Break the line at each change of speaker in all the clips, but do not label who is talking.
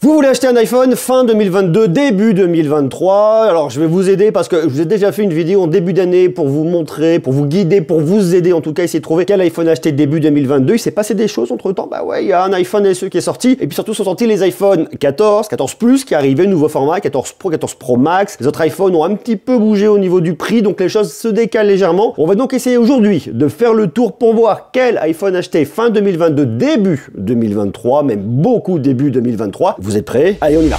Vous voulez acheter un iPhone fin 2022, début 2023. Alors je vais vous aider parce que je vous ai déjà fait une vidéo en début d'année pour vous montrer, pour vous guider, pour vous aider en tout cas, essayer de trouver quel iPhone acheter début 2022. Il s'est passé des choses entre temps. Bah ouais, il y a un iPhone SE qui est sorti et puis surtout sont sortis les iPhone 14, 14 Plus qui arrivaient, nouveau format, 14 Pro, 14 Pro Max. Les autres iPhones ont un petit peu bougé au niveau du prix, donc les choses se décalent légèrement. On va donc essayer aujourd'hui de faire le tour pour voir quel iPhone acheter fin 2022, début 2023, même beaucoup début 2023. Vous êtes prêts? Allez, on y va.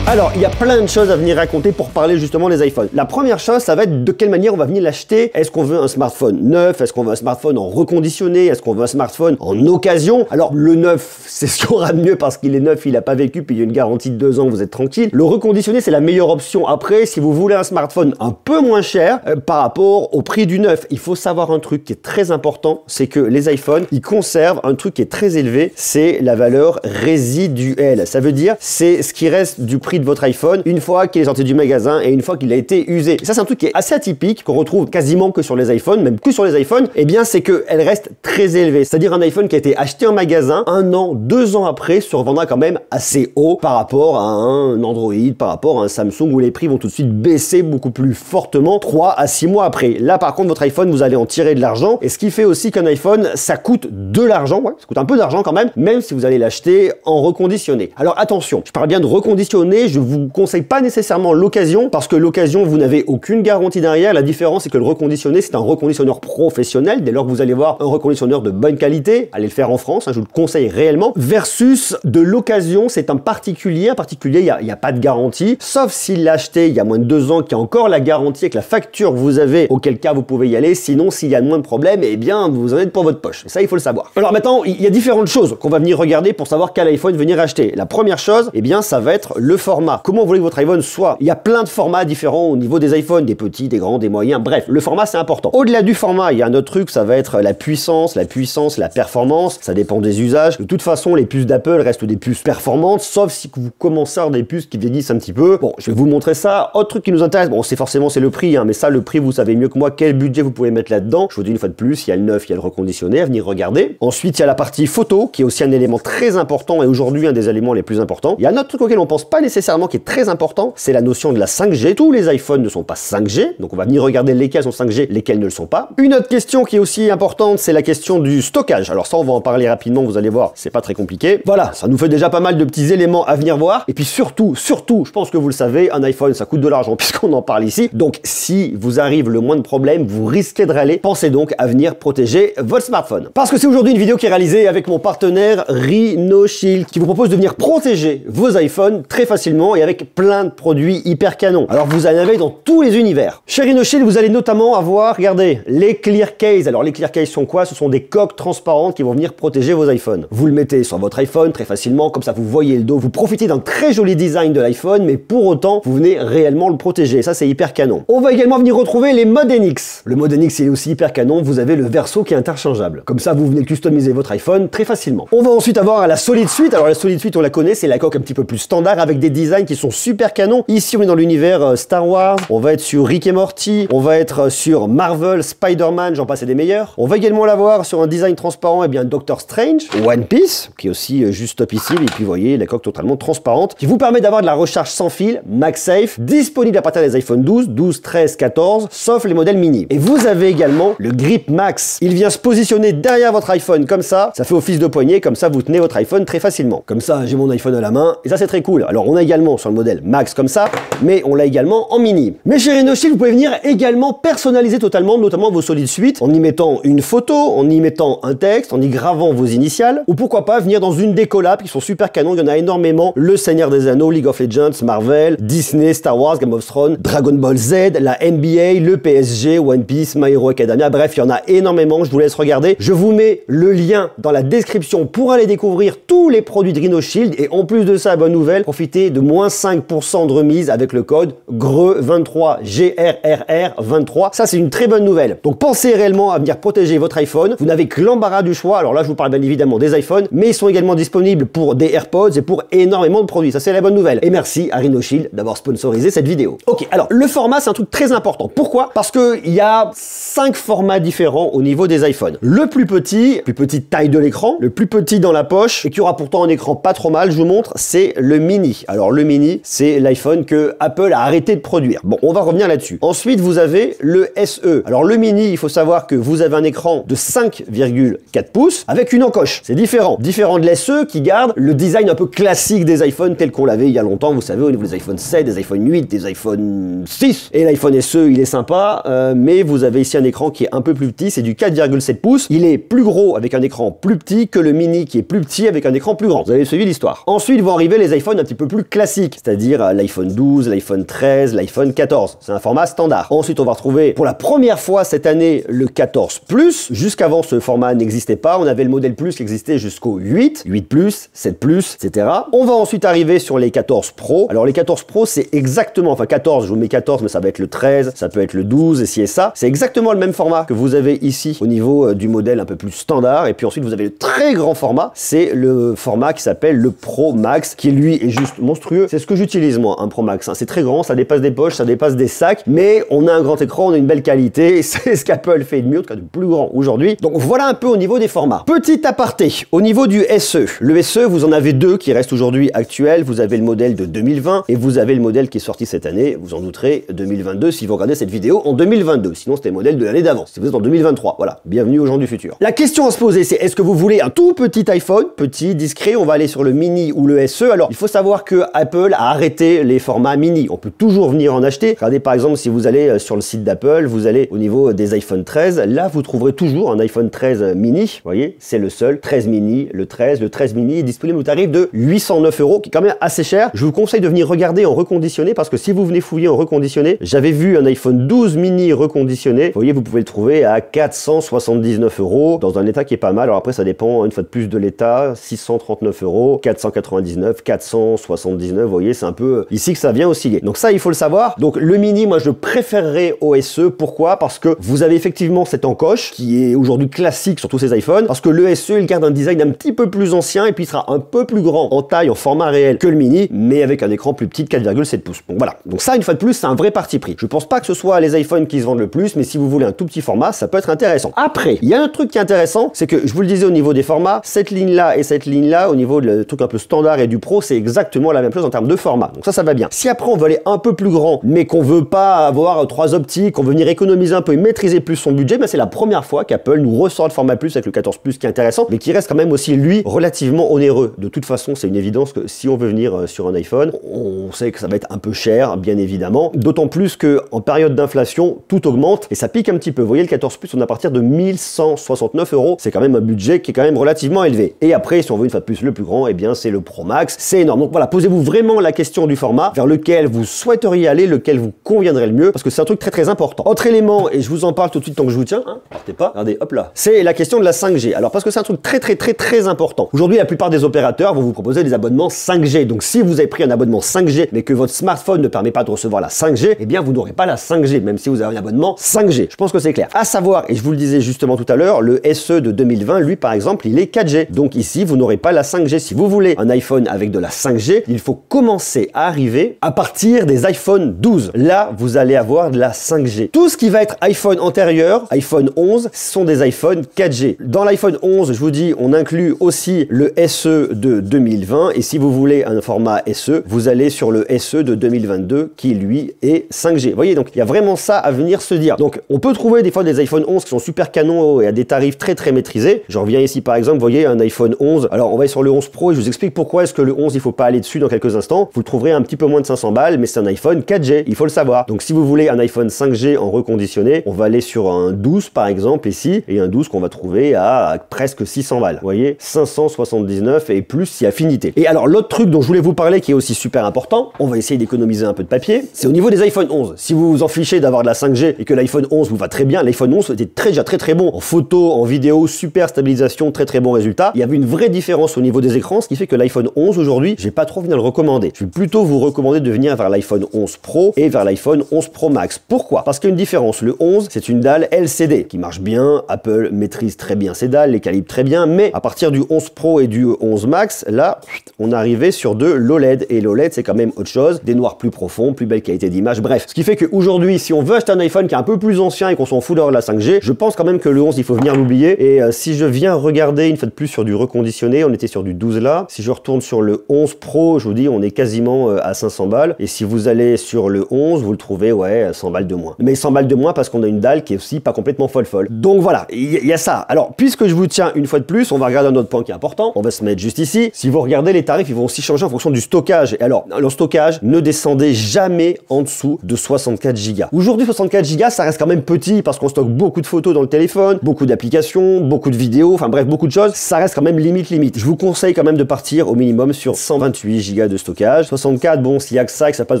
Alors, il y a plein de choses à venir raconter pour parler justement des iPhones. La première chose, ça va être de quelle manière on va venir l'acheter. Est-ce qu'on veut un smartphone neuf? Est-ce qu'on veut un smartphone en reconditionné? Est-ce qu'on veut un smartphone en occasion? Alors, le neuf, c'est ce qu'il y aura de mieux parce qu'il est neuf, il n'a pas vécu, puis il y a une garantie de 2 ans, vous êtes tranquille. Le reconditionné, c'est la meilleure option. Après, si vous voulez un smartphone un peu moins cher par rapport au prix du neuf, il faut savoir un truc qui est très important, c'est que les iPhones, ils conservent un truc qui est très élevé, c'est la valeur résiduelle. Ça veut dire, c'est ce qui reste du prix de votre iPhone une fois qu'il est sorti du magasin et une fois qu'il a été usé. Et ça, c'est un truc qui est assez atypique, qu'on retrouve quasiment que sur les iPhones, même que sur les iPhones, et bien c'est qu'elle reste très élevée. C'est-à-dire un iPhone qui a été acheté en magasin 1 an, 2 ans après se revendra quand même assez haut par rapport à un Android, par rapport à un Samsung où les prix vont tout de suite baisser beaucoup plus fortement 3 à 6 mois après. Là par contre, votre iPhone, vous allez en tirer de l'argent, et ce qui fait aussi qu'un iPhone, ça coûte de l'argent, ouais, ça coûte un peu d'argent quand même si vous allez l'acheter en reconditionné. Alors attention, je parle bien de reconditionné, je vous conseille pas nécessairement l'occasion parce que l'occasion, vous n'avez aucune garantie derrière. La différence, c'est que le reconditionné, c'est un reconditionneur professionnel. Dès lors que vous allez voir un reconditionneur de bonne qualité, allez le faire en France, hein, je vous le conseille réellement, versus de l'occasion, c'est un particulier. Un particulier, il n'y a pas de garantie, sauf s'il l'a acheté il y a moins de 2 ans, qu'il y a encore la garantie avec la facture que vous avez, auquel cas vous pouvez y aller. Sinon, s'il y a moins de problèmes, eh bien, vous en êtes pour votre poche. Et ça, il faut le savoir. Alors maintenant, il y a différentes choses qu'on va venir regarder pour savoir quel iPhone venir acheter. La première chose, eh bien, ça va être le format. Comment vous voulez que votre iPhone soit? Il y a plein de formats différents au niveau des iPhones, des petits, des grands, des moyens, bref, le format c'est important. Au-delà du format, il y a un autre truc, ça va être la puissance, la performance, ça dépend des usages. De toute façon, les puces d'Apple restent des puces performantes, sauf si vous commencez à avoir des puces qui vieillissent un petit peu. Bon, je vais vous montrer ça. Autre truc qui nous intéresse, bon, c'est forcément le prix, hein, mais ça, le prix, vous savez mieux que moi quel budget vous pouvez mettre là-dedans. Je vous dis une fois de plus, il y a le neuf, il y a le reconditionné à venir regarder. Ensuite, il y a la partie photo, qui est aussi un élément très important et aujourd'hui un des éléments les plus importants. Il y a un autre truc auquel on pense pas nécessairement qui est très important, c'est la notion de la 5G. Tous les iPhones ne sont pas 5G, donc on va venir regarder lesquels sont 5G, lesquels ne le sont pas. Une autre question qui est aussi importante, c'est la question du stockage. Alors ça, on va en parler rapidement, vous allez voir, c'est pas très compliqué. Voilà, ça nous fait déjà pas mal de petits éléments à venir voir. Et puis surtout, je pense que vous le savez, un iPhone, ça coûte de l'argent puisqu'on en parle ici. Donc si vous arrive le moins de problèmes, vous risquez de râler. Pensez donc à venir protéger votre smartphone. Parce que c'est aujourd'hui une vidéo qui est réalisée avec mon partenaire Rhinoshield, qui vous propose de venir protéger vos iPhones très facilement et avec plein de produits hyper canon. Alors vous en avez dans tous les univers. Chez Rhinoshield, vous allez notamment avoir, regardez, les clear case. Alors les clear case sont quoi? Ce sont des coques transparentes qui vont venir protéger vos iPhones. Vous le mettez sur votre iPhone très facilement, comme ça vous voyez le dos, vous profitez d'un très joli design de l'iPhone, mais pour autant, vous venez réellement le protéger. Ça, c'est hyper canon. On va également venir retrouver les modes NX. Le mode NX est aussi hyper canon. Vous avez le verso qui est interchangeable. Comme ça, vous venez customiser votre iPhone très facilement. On va ensuite avoir la Solid Suite. Alors la Solid Suite, on la connaît, c'est la coque un petit peu plus standard avec des designs qui sont super canons. Ici, on est dans l'univers Star Wars, on va être sur Rick et Morty, on va être sur Marvel, Spider-Man, j'en passe et des meilleurs. On va également l'avoir sur un design transparent, et bien Doctor Strange, One Piece, qui est aussi juste top ici, et puis vous voyez la coque totalement transparente, qui vous permet d'avoir de la recharge sans fil, MagSafe, disponible à partir des iPhone 12, 12, 13, 14, sauf les modèles mini. Et vous avez également le Grip Max. Il vient se positionner derrière votre iPhone comme ça fait office de poignée, comme ça vous tenez votre iPhone très facilement. Comme ça, j'ai mon iPhone à la main, et ça c'est très cool. Alors on a également sur le modèle Max comme ça, mais on l'a également en mini. Mais chez Rhinoshield, vous pouvez venir également personnaliser totalement, notamment vos Solid Suite, en y mettant une photo, en y mettant un texte, en y gravant vos initiales, ou pourquoi pas venir dans une des collabs qui sont super canons, il y en a énormément, Le Seigneur des Anneaux, League of Legends, Marvel, Disney, Star Wars, Game of Thrones, Dragon Ball Z, la NBA, le PSG, One Piece, My Hero Academia, bref, il y en a énormément, je vous laisse regarder. Je vous mets le lien dans la description pour aller découvrir tous les produits de Rhinoshield, et en plus de ça, bonne nouvelle, profitez de moins 5% de remise avec le code GRE23, GRRR23. Ça, c'est une très bonne nouvelle. Donc, pensez réellement à venir protéger votre iPhone. Vous n'avez que l'embarras du choix. Alors là, je vous parle bien évidemment des iPhones, mais ils sont également disponibles pour des AirPods et pour énormément de produits. Ça, c'est la bonne nouvelle. Et merci à RhinoShield d'avoir sponsorisé cette vidéo. Ok, alors, le format, c'est un truc très important. Pourquoi? Parce qu'il y a 5 formats différents au niveau des iPhones. Le plus petite taille de l'écran, le plus petit dans la poche, et qui aura pourtant un écran pas trop mal, je vous montre, c'est le mini. Alors le mini, c'est l'iPhone que Apple a arrêté de produire. Bon, on va revenir là-dessus. Ensuite, vous avez le SE. Alors le mini, il faut savoir que vous avez un écran de 5,4 pouces avec une encoche. C'est différent. Différent de l'SE qui garde le design un peu classique des iPhones tel qu'on l'avait il y a longtemps, vous savez, au niveau des iPhone 7, des iPhone 8, des iPhone 6. Et l'iPhone SE, il est sympa, mais vous avez ici un écran qui est un peu plus petit, c'est du 4,7 pouces. Il est plus gros avec un écran plus petit que le mini qui est plus petit avec un écran plus grand. Vous avez suivi l'histoire. Ensuite vont arriver les iPhones un petit peu plus classiques, c'est-à-dire l'iPhone 12, l'iPhone 13, l'iPhone 14. C'est un format standard. Ensuite, on va retrouver pour la première fois cette année le 14 Plus. Jusqu'avant, ce format n'existait pas. On avait le modèle Plus qui existait jusqu'au 8, 8 Plus, 7 Plus, etc. On va ensuite arriver sur les 14 Pro. Alors les 14 Pro, c'est exactement, enfin 14, je vous mets 14, mais ça va être le 13, ça peut être le 12, et ci et ça. C'est exactement le même format que vous avez ici au niveau du modèle un peu plus standard. Et puis ensuite, vous avez le très grand format. C'est le format qui s'appelle le Pro Max, qui lui est juste monstrueux. C'est ce que j'utilise moi, un Pro Max. C'est très grand, ça dépasse des poches, ça dépasse des sacs, mais on a un grand écran, on a une belle qualité. C'est ce qu'Apple fait de mieux, en tout cas du plus grand aujourd'hui. Donc voilà un peu au niveau des formats. Petit aparté, au niveau du SE. Le SE, vous en avez deux qui restent aujourd'hui actuels. Vous avez le modèle de 2020 et vous avez le modèle qui est sorti cette année. Vous en douterez, 2022 si vous regardez cette vidéo en 2022. Sinon, c'était le modèle de l'année d'avant. Si vous êtes en 2023, voilà. Bienvenue aux gens du futur. La question à se poser, c'est est-ce que vous voulez un tout petit iPhone, petit, discret? On va aller sur le mini ou le SE. Alors, il faut savoir que Apple a arrêté les formats mini. On peut toujours venir en acheter. Regardez par exemple, si vous allez sur le site d'Apple, vous allez au niveau des iPhone 13. Là, vous trouverez toujours un iPhone 13 mini. Vous voyez, c'est le seul. 13 mini, le 13. Le 13 mini est disponible au tarif de 809 €, qui est quand même assez cher. Je vous conseille de venir regarder en reconditionné parce que si vous venez fouiller en reconditionné, j'avais vu un iPhone 12 mini reconditionné. Vous voyez, vous pouvez le trouver à 479 € dans un état qui est pas mal. Alors après, ça dépend une fois de plus de l'état. 639 €, 499, 479. Vous voyez, c'est un peu ici que ça vient osciller. Donc ça, il faut le savoir. Donc le mini, moi, je préférerais au SE. Pourquoi? Parce que vous avez effectivement cette encoche qui est aujourd'hui classique sur tous ces iPhones. Parce que le SE, il garde un design un petit peu plus ancien et puis il sera un peu plus grand en taille, en format réel que le mini, mais avec un écran plus petit de 4,7 pouces. Donc voilà. Donc ça, une fois de plus, c'est un vrai parti pris. Je pense pas que ce soit les iPhones qui se vendent le plus, mais si vous voulez un tout petit format, ça peut être intéressant. Après, il y a un truc qui est intéressant, c'est que je vous le disais au niveau des formats, cette ligne-là et cette ligne-là, au niveau du truc un peu standard et du pro, c'est exactement la même chose en termes de format. Donc ça va bien. Si après on veut aller un peu plus grand, mais qu'on veut pas avoir 3 optiques, qu'on veut venir économiser un peu et maîtriser plus son budget, ben c'est la première fois qu'Apple nous ressort le format plus avec le 14 Plus qui est intéressant, mais qui reste quand même aussi, lui, relativement onéreux. De toute façon, c'est une évidence que si on veut venir sur un iPhone, on sait que ça va être un peu cher, bien évidemment. D'autant plus qu'en période d'inflation, tout augmente et ça pique un petit peu. Vous voyez, le 14 Plus, on est à partir de 1169 €. C'est quand même un budget qui est quand même relativement élevé. Et après, si on veut une fois de plus le plus grand, eh bien, c'est le Pro Max. C'est énorme. Donc voilà, posez-vous vraiment la question du format vers lequel vous souhaiteriez aller, lequel vous conviendrait le mieux, parce que c'est un truc très très important. Autre élément, et je vous en parle tout de suite tant que je vous tiens, hein, partez pas, regardez, hop là, c'est la question de la 5G. Alors parce que c'est un truc très important. Aujourd'hui, la plupart des opérateurs vont vous proposer des abonnements 5G. Donc si vous avez pris un abonnement 5G, mais que votre smartphone ne permet pas de recevoir la 5G, eh bien vous n'aurez pas la 5G, même si vous avez un abonnement 5G. Je pense que c'est clair. À savoir, et je vous le disais justement tout à l'heure, le SE de 2020, lui par exemple, il est 4G. Donc ici, vous n'aurez pas la 5G. Si vous voulez un iPhone avec de la 5G, il faut commencer à arriver à partir des iPhone 12. Là, vous allez avoir de la 5G. Tout ce qui va être iPhone antérieur, iPhone 11, sont des iPhone 4G. Dans l'iPhone 11, je vous dis, on inclut aussi le SE de 2020. Et si vous voulez un format SE, vous allez sur le SE de 2022 qui, lui, est 5G. Vous voyez, donc il y a vraiment ça à venir se dire. Donc, on peut trouver des fois des iPhone 11 qui sont super canons et à des tarifs très maîtrisés. Je reviens ici, par exemple, vous voyez, un iPhone 11. Alors, on va sur le 11 Pro et je vous explique pourquoi est-ce que le 11, il faut pas aller dessus dans quelques instants. Vous le trouverez un petit peu moins de 500 balles, mais c'est un iPhone 4G, il faut le savoir. Donc, si vous voulez un iPhone 5G en reconditionné, on va aller sur un 12, par exemple, ici, et un 12 qu'on va trouver à presque 600 balles. Vous voyez, 579 et plus si affinité. Et alors, l'autre truc dont je voulais vous parler qui est aussi super important, on va essayer d'économiser un peu de papier, c'est au niveau des iPhone 11. Si vous vous en fichez d'avoir de la 5G et que l'iPhone 11 vous va très bien, l'iPhone 11 était déjà très bon en photo, en vidéo, super stabilisation, très bon résultat. Il y avait une vraie différence au niveau des écrans, ce qui fait que l'iPhone 11 aujourd'hui, j'ai pas trop venir le recommander. Je vais plutôt vous recommander de venir vers l'iPhone 11 Pro et vers l'iPhone 11 Pro Max. Pourquoi? Parce qu'il y a une différence. Le 11, c'est une dalle LCD qui marche bien. Apple maîtrise très bien ces dalles, les calibre très bien, mais à partir du 11 Pro et du 11 Max, là, on arrivait sur de l'OLED. Et l'OLED, c'est quand même autre chose. Des noirs plus profonds, plus belle qualité d'image, bref. Ce qui fait qu'aujourd'hui, si on veut acheter un iPhone qui est un peu plus ancien et qu'on s'en fout de la 5G, je pense quand même que le 11, il faut venir l'oublier. Et si je viens regarder une fois de plus sur du reconditionné, on était sur du 12 là. Si je retourne sur le 11 Pro, je vous dis, on est quasiment à 500 balles. Et si vous allez sur le 11, vous le trouvez, ouais, 100 balles de moins. Mais 100 balles de moins parce qu'on a une dalle qui est aussi pas complètement folle. Donc voilà, il y a ça. Alors, puisque je vous tiens une fois de plus, on va regarder un autre point qui est important. On va se mettre juste ici. Si vous regardez les tarifs, ils vont aussi changer en fonction du stockage. Et alors, le stockage, ne descendez jamais en dessous de 64 Go. Aujourd'hui, 64 Go, ça reste quand même petit parce qu'on stocke beaucoup de photos dans le téléphone, beaucoup d'applications, beaucoup de vidéos, enfin bref, beaucoup de choses. Ça reste quand même limite. Je vous conseille quand même de partir au minimum sur 128 Go de stockage. 64, bon, s'il y a que ça passe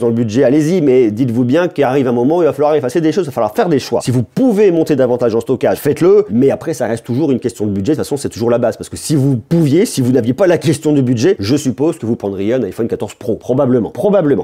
dans le budget, allez-y, mais dites-vous bien qu'il arrive un moment où il va falloir effacer des choses, il va falloir faire des choix. Si vous pouvez monter davantage en stockage, faites-le, mais après, ça reste toujours une question de budget. De toute façon, c'est toujours la base, parce que si vous pouviez, si vous n'aviez pas la question de budget, je suppose que vous prendriez un iPhone 14 Pro. Probablement.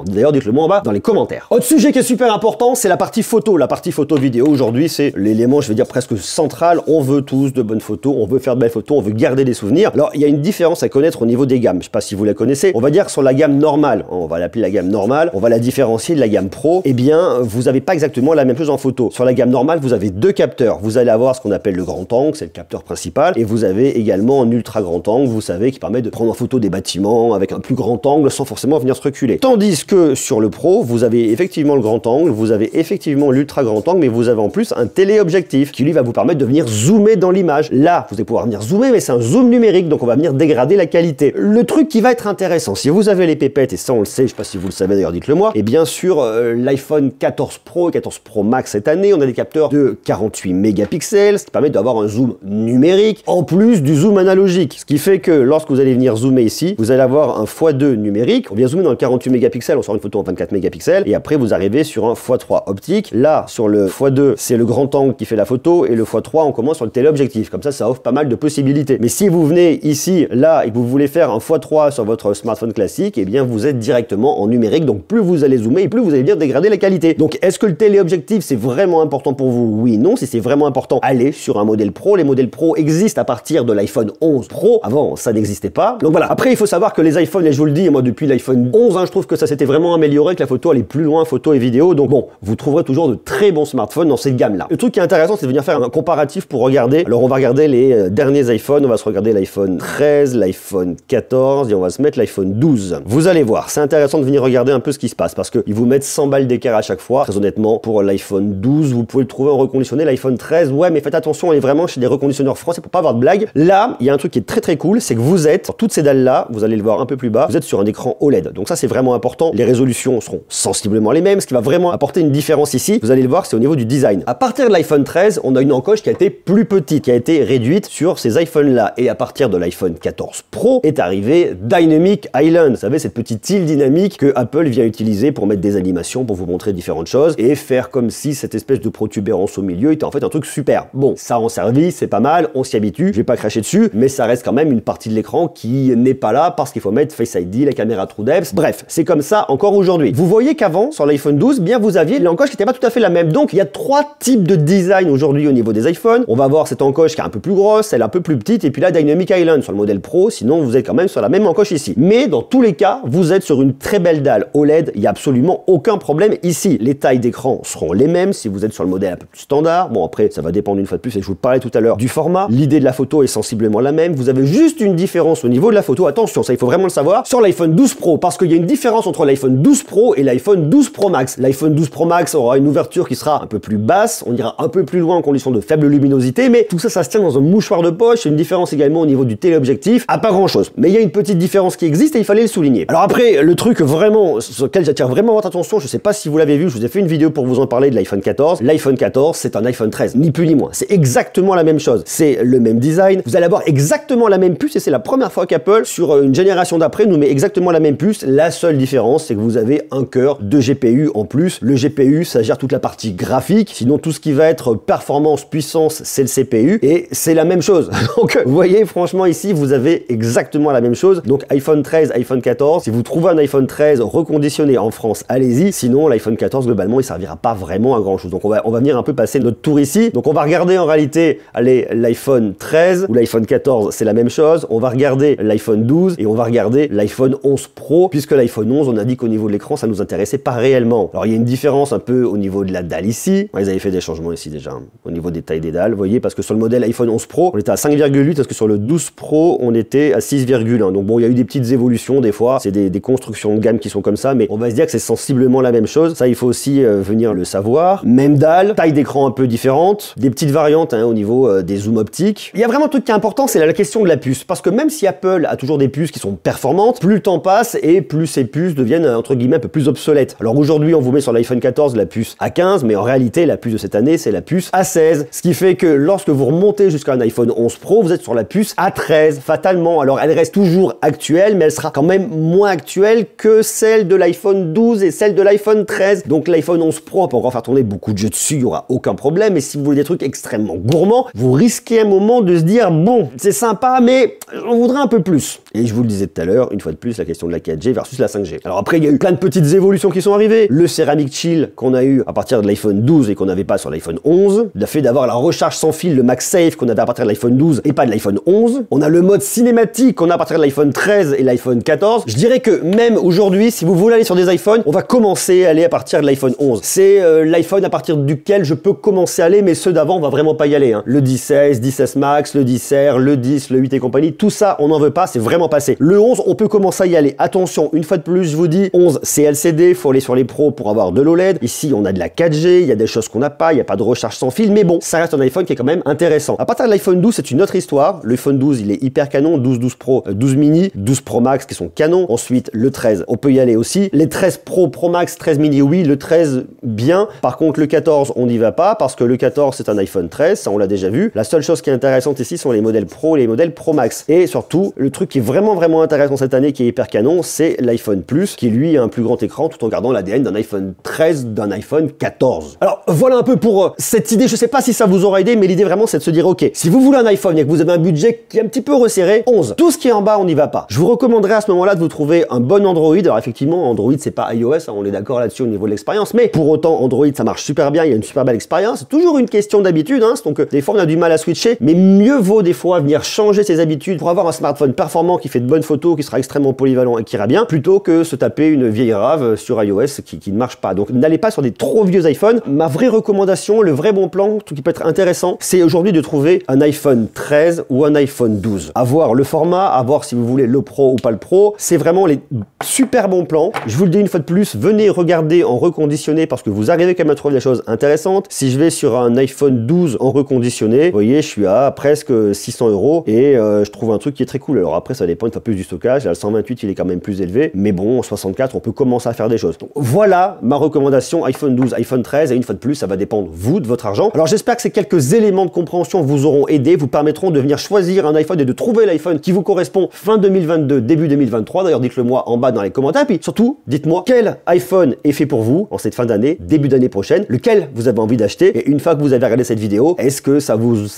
D'ailleurs, dites-le moi en bas dans les commentaires. Autre sujet qui est super important, c'est la partie photo. La partie photo vidéo, aujourd'hui, c'est l'élément, je vais dire, presque central. On veut tous de bonnes photos, on veut faire de belles photos, on veut garder des souvenirs. Alors, il y a une différence à connaître au niveau des gammes. Je sais pas si vous la connaissez. On va dire sur la gamme normale, on va l'appeler la gamme normale, on va la différencier de la gamme Pro. Eh bien, vous n'avez pas exactement la même chose en photo. Sur la gamme normale, vous avez deux capteurs. Vous allez avoir ce qu'on appelle le grand angle, c'est le capteur principal, et vous avez également un ultra grand angle, vous savez, qui permet de prendre en photo des bâtiments avec un plus grand angle sans forcément venir se reculer. Tandis que sur le Pro, vous avez effectivement le grand angle, vous avez effectivement l'ultra grand angle, mais vous avez en plus un téléobjectif qui lui va vous permettre de venir zoomer dans l'image. Là, vous allez pouvoir venir zoomer, mais c'est un zoom numérique, donc on va venir dégrader la qualité. Le truc qui va être intéressant, si vous avez les pépettes, et ça on le sait, je sais pas si vous le savez d'ailleurs, dites-le moi, et bien sûr l'iPhone 14 Pro et 14 Pro Max cette année, on a des capteurs de 48 mégapixels, ce qui permet d'avoir un zoom numérique en plus du zoom analogique. Ce qui fait que lorsque vous allez venir zoomer ici, vous allez avoir un x2 numérique. On vient zoomer dans le 48 mégapixels, on sort une photo en 24 mégapixels, et après vous arrivez sur un x3 optique. Là, sur le x2, c'est le grand angle qui fait la photo, et le x3, on commence sur le téléobjectif. Comme ça offre pas mal de possibilités. Mais si vous venez ici, là, et que vous voulez faire un x3 sur votre smartphone classique, et bien vous êtes directement en numérique. Donc plus vous allez zoomer, et plus vous allez venir dégrader la qualité. Donc est-ce que le téléobjectif, c'est vraiment important pour vous? Oui, non. Si c'est vraiment important, allez sur un modèle Pro. Les modèles Pro existent à partir de l'iPhone 11 Pro. Avant, ça n'existait pas. Donc voilà. Après, il faut savoir que les iPhones, et je vous le dis, moi depuis l'iPhone 11, je trouve que ça s'était vraiment amélioré, que la photo allait plus loin, photo et vidéo. Donc bon, vous trouverez toujours de très bons smartphones dans cette gamme-là. Le truc qui est intéressant, c'est de venir faire un comparatif pour regarder. Alors on va regarder les derniers iPhones. On va se regarder l'iPhone 13, l'iPhone 14 et on va se mettre l'iPhone 12. Vous allez voir, c'est intéressant de venir regarder un peu ce qui se passe parce qu'ils vous mettent 100 balles d'écart à chaque fois. Très honnêtement, pour l'iPhone 12, vous pouvez le trouver en reconditionné. L'iPhone 13, ouais, mais faites attention, on est vraiment chez des reconditionneurs français pour pas avoir de blague. Là, il y a un truc qui est très cool, c'est que vous êtes sur toutes ces dalles-là, vous allez le voir un peu plus bas, vous êtes sur un écran OLED. Donc ça, c'est vraiment important. Les résolutions seront sensiblement les mêmes. Ce qui va vraiment apporter une différence ici, vous allez le voir, c'est au niveau du design. À partir de l'iPhone 13, on a une encoche qui a été plus petite, qui a été réduite sur ces iPhones-là. Et à partir de l'iPhone 14 Pro est arrivé Dynamic Island. Vous savez, cette petite île dynamique que Apple vient utiliser pour mettre des animations, pour vous montrer différentes choses et faire comme si cette espèce de protubérance au milieu était en fait un truc super. Bon, ça rend service, c'est pas mal, on s'y habitue, je vais pas cracher dessus, mais ça reste quand même une partie de l'écran qui n'est pas là parce qu'il faut mettre Face ID, la caméra TrueDepth, bref, c'est comme ça encore aujourd'hui. Vous voyez qu'avant, sur l'iPhone 12, bien vous aviez l'encoche qui n'était pas tout à fait la même. Donc il y a trois types de design aujourd'hui au niveau des iPhones. On va avoir cette encoche qui est un peu plus grosse, celle un peu plus petite, et puis là Dynamic Island sur le modèle Pro, sinon vous êtes quand même sur la même encoche ici. Mais dans tous les cas, vous êtes sur une très belle dalle OLED, il n'y a absolument aucun problème ici. Les tailles d'écran seront les mêmes si vous êtes sur le modèle un peu plus standard. Bon après, ça va dépendre une fois de plus, et je vous parlais tout à l'heure du format. L'idée de la photo est sensiblement la même. Vous avez juste une différence au niveau de la photo. Attention, ça il faut vraiment le savoir, sur l'iPhone 12 Pro, parce qu'il y a une différence entre l'iPhone 12 Pro et l'iPhone 12 Pro Max. L'iPhone 12 Pro Max aura une ouverture qui sera un peu plus basse, on ira un peu plus loin en conditions de faible luminosité, mais tout ça, ça se tient dans un mouchoir de poche. Il y a une différence également au niveau du téléobjectif, à pas grand chose. Mais il y a une petite différence qui existe et il fallait le souligner. Alors après, le truc vraiment, sur lequel j'attire vraiment votre attention, je sais pas si vous l'avez vu, je vous ai fait une vidéo pour vous en parler de l'iPhone 14. L'iPhone 14, c'est un iPhone 13, ni plus ni moins. C'est exactement la même chose. C'est le même design. Vous allez avoir exactement la même puce et c'est la première fois qu'Apple, sur une génération d'après, nous met exactement la même puce. La seule différence, c'est que vous avez un cœur de GPU en plus. Le GPU, ça gère toute la partie graphique. Sinon, tout ce qui va être performance, puissance, c'est le CPU. Et c'est la même chose. Donc, vous voyez, franchement, ici, vous avez exactement la même chose. Donc, iPhone 13, iPhone 14. Si vous trouvez un iPhone 13 reconditionné en France, allez-y. Sinon, l'iPhone 14, globalement, il servira pas vraiment à grand chose. Donc on va venir un peu passer notre tour ici. Donc on va regarder en réalité, allez, l'iPhone 13 ou l'iPhone 14, c'est la même chose. On va regarder l'iPhone 12 et on va regarder l'iPhone 11 Pro, puisque l'iPhone 11, on a dit qu'au niveau de l'écran, ça nous intéressait pas réellement. Alors il y a une différence un peu au niveau de la dalle ici. Ils avaient fait des changements ici déjà, hein, au niveau des tailles des dalles, vous voyez, parce que sur le modèle iPhone 11 Pro, on était à 5,8, parce que sur le 12 Pro, on était à 6,1. Donc bon, il y a eu des petites évolutions des fois, c'est des constructions de gamme qui sont comme ça, mais on va se dire que c'est sensiblement la même chose. Ça, il faut aussi venir le savoir. Même dalle, taille d'écran un peu différente, des petites variantes hein, au niveau des zooms optiques. Il y a vraiment un truc qui est important, c'est la question de la puce, parce que même si Apple a toujours des puces qui sont performantes, plus le temps passe et plus ces puces deviennent entre guillemets un peu plus obsolètes. Alors aujourd'hui, on vous met sur l'iPhone 14 la puce A15, mais en réalité, la puce de cette année, c'est la puce A16, ce qui fait que lorsque vous remontez jusqu'à un iPhone 11 Pro, vous êtes sur la puce A13, fatalement. Alors elle reste toujours actuelle, mais elle sera quand même moins actuelle que celle de l'iPhone 12 et celle de l'iPhone 13. Donc l'iPhone 11 Pro, on peut encore faire tourner beaucoup de jeux dessus, il n'y aura aucun problème. Et si vous voulez des trucs extrêmement gourmands, vous risquez un moment de se dire, bon, c'est sympa, mais j'en voudrais un peu plus. Et je vous le disais tout à l'heure, une fois de plus, la question de la 4G versus la 5G. Alors après, il y a eu plein de petites évolutions qui sont arrivées. Le Ceramic Chill qu'on a eu à partir de l'iPhone 12 et qu'on n'avait pas sur l'iPhone 11. Le fait d'avoir la recharge sans fil, le MagSafe qu'on avait à partir de l'iPhone 12 et pas de l'iPhone 11. On a le mode cinématique qu'on a à partir de l'iPhone 13 et l'iPhone 14. Je dirais que même aujourd'hui, si vous voulez aller sur des iPhones, on va commencer à aller à partir de l'iPhone 11. C'est l'iPhone à partir duquel je peux commencer à aller, mais ceux d'avant, on va vraiment pas y aller. Hein. Le 10S, 10S Max, le 10R, le 10, le 8 et compagnie, tout ça, on n'en veut pas, c'est vraiment passé. Le 11, on peut commencer à y aller. Attention, une fois de plus, je vous dis, 11, c'est LCD, faut aller sur les pros pour avoir de l'OLED. Ici, on a de la 4G, il y a des choses qu'on n'a pas, il n'y a pas de recharge sans fil, mais bon, ça reste un iPhone qui est quand même intéressant. À partir de l'iPhone 12, c'est une autre histoire. L'iPhone 12, il est hyper canon, 12, 12 Pro, 12 mini, 12 Pro Max qui sont canons. Ensuite, le 13, on peut y aller aussi. Les 13 Pro, Pro Max, 13 mini, oui, le 13, bien. Par contre, le 14, on n'y va pas parce que le 14, c'est un iPhone 13, ça on l'a déjà vu. La seule chose qui est intéressante ici sont les modèles Pro et les modèles Pro Max. Et surtout, le truc qui est vraiment intéressant cette année, qui est hyper canon, c'est l'iPhone Plus, qui lui a un plus grand écran tout en gardant l'ADN d'un iPhone 13, d'un iPhone 14. Alors voilà un peu pour cette idée, je sais pas si ça vous aura aidé, mais l'idée vraiment c'est de se dire, ok, si vous voulez un iPhone et que vous avez un budget qui est un petit peu resserré, 11. Tout ce qui est en bas, on n'y va pas. Je vous recommanderais à ce moment-là de vous trouver un bon Android. Alors effectivement, Android c'est pas iOS, hein, on est d'accord là-dessus au niveau de l'expérience, mais pour autant, Android ça marche super bien, il y a une super belle expérience. C'est toujours une question d'habitude, hein, donc des fois on a du mal à switcher, mais mieux vaut des fois venir changer ses habitudes pour avoir un smartphone performant qui fait de bonnes photos, qui sera extrêmement polyvalent et qui ira bien, plutôt que se taper une vieille rave sur iOS qui ne marche pas. Donc n'allez pas sur des trop vieux iPhones. Ma vraie recommandation, le vrai bon plan, tout qui peut être intéressant, c'est aujourd'hui de trouver un iPhone 13 ou un iPhone 12. À voir le format, à voir si vous voulez le Pro ou pas le Pro. C'est vraiment les super bons plans. Je vous le dis une fois de plus, venez regarder en reconditionné parce que vous arrivez quand même à trouver des choses intéressantes. Si je vais sur un iPhone 12 en reconditionné, vous voyez, je suis à presque 600 € et je trouve un truc qui est très cool. Alors après, ça dépend une fois plus du stockage. Là, le 128, il est quand même plus élevé, mais bon, en 64, on peut commencer à faire des choses. Donc, voilà ma recommandation iPhone 12, iPhone 13, et une fois de plus, ça va dépendre, vous, de votre argent. Alors j'espère que ces quelques éléments de compréhension vous auront aidé, vous permettront de venir choisir un iPhone et de trouver l'iPhone qui vous correspond fin 2022, début 2023. D'ailleurs, dites-le moi en bas dans les commentaires. Puis surtout, dites-moi quel iPhone est fait pour vous en cette fin d'année, début d'année prochaine, lequel vous avez envie d'acheter. Et une fois que vous avez regardé cette vidéo, est-ce que ça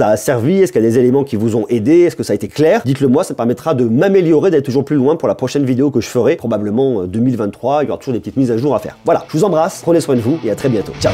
a servi? Est-ce qu'il y a des éléments qui vous ont aidé? Est-ce que ça a été clair? Dites-le moi, ça permettra de m'améliorer, d'aller toujours plus loin pour la prochaine vidéo que je ferai, probablement 2023. Il y aura toujours des petites mises à jour à faire. Voilà, je vous embrasse, prenez soin de vous et à très bientôt. Ciao!